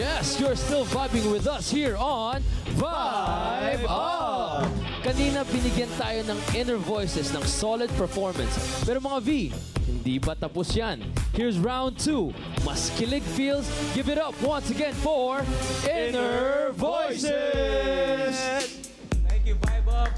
Yes, you're still vibing with us here on Vibe Up! Kanina binigyan tayo ng Inner Voices ng solid performance. Pero mga V, hindi ba tapos yan? Here's round 2. Mas kilig feels, give it up once again for Inner Voices! Thank you, Vibe Up.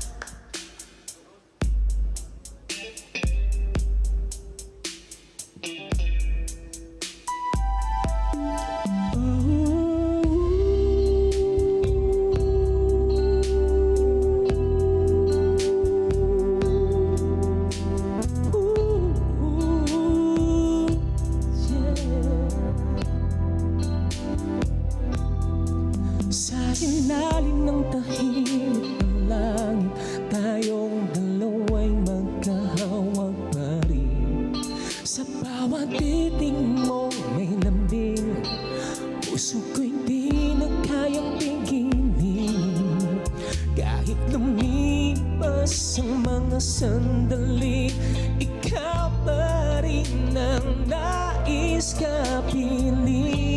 Sa ilalim ng tahimik ng langit, tayong dalawa'y magkahawag pa rin. Sa bawat titig mo may lambing, puso ko'y di na kayang pigilin. Kahit lumipas ang mga sandali, ikaw pa rin ang nais kapiling.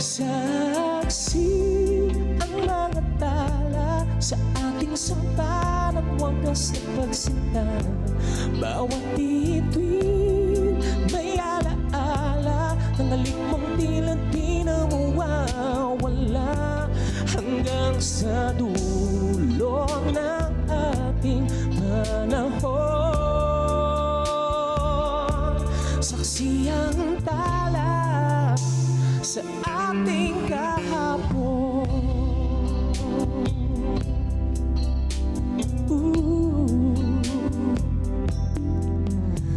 Saksi ang mga tala sa ating sumpa ng wagas na pagsinta. Bawat bituin may alaala ng halik mong tila di na mawawala, hanggang sa dulo ng ating panahon. Saksi ang tala sa ating kahapon.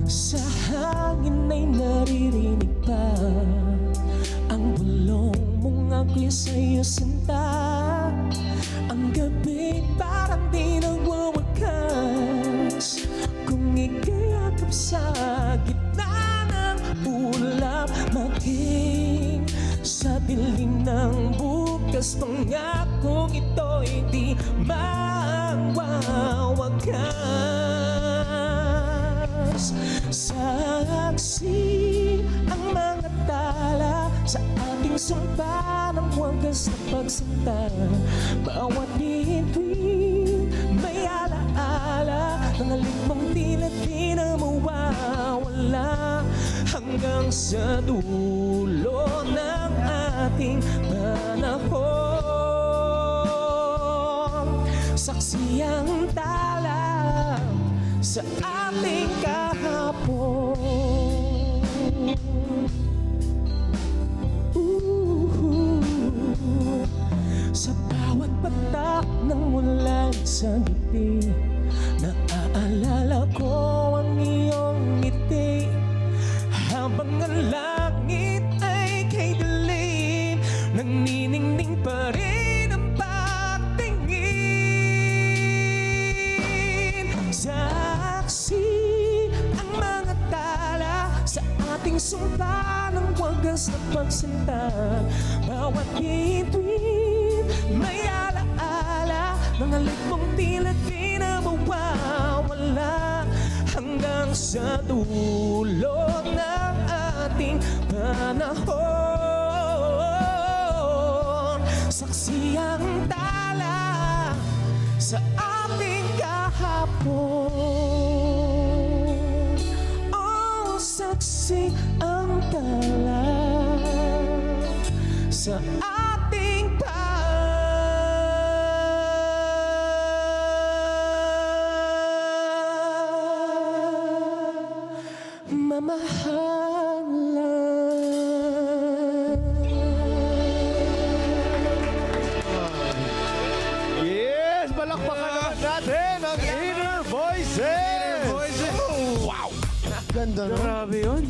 Sa hangin ay naririnig pa ang bulong mong ako'y sa'yo sinta. Ang gabi parang di nagwawakas kung ika'y yakap sa gitna ng ulap. Maging sa dilim ng bukas, pangakong ito'y di mawawakas. Saksi ang mga tala sa ating sumpa ng wagas na pagsinta. Bawat bituin may alaala ng halik mong tila di na mawawala, hanggang sa dulo ng ating panahon. Saksi ang tala sa ating kahapon. Sa bawat patak ng ulan sa ngiti, naaalala ko ang iyong ngiti. Habang ang langit ay kay dilim, nagniningning pa rin ang pagtingin. Saksi ang mga tala sa ating sumpa ng wagas na pagsinta. Bawat bituin may alaala ng halik mong tila di na mawawala, hanggang sa dulo ng ating panahon. Saksi ang tala sa ating kahapon. Oh, saksi ang tala sa ating Yes! Palakpakan naman natin ang Inner Voices! Wow! Ganda na. Grabe yun.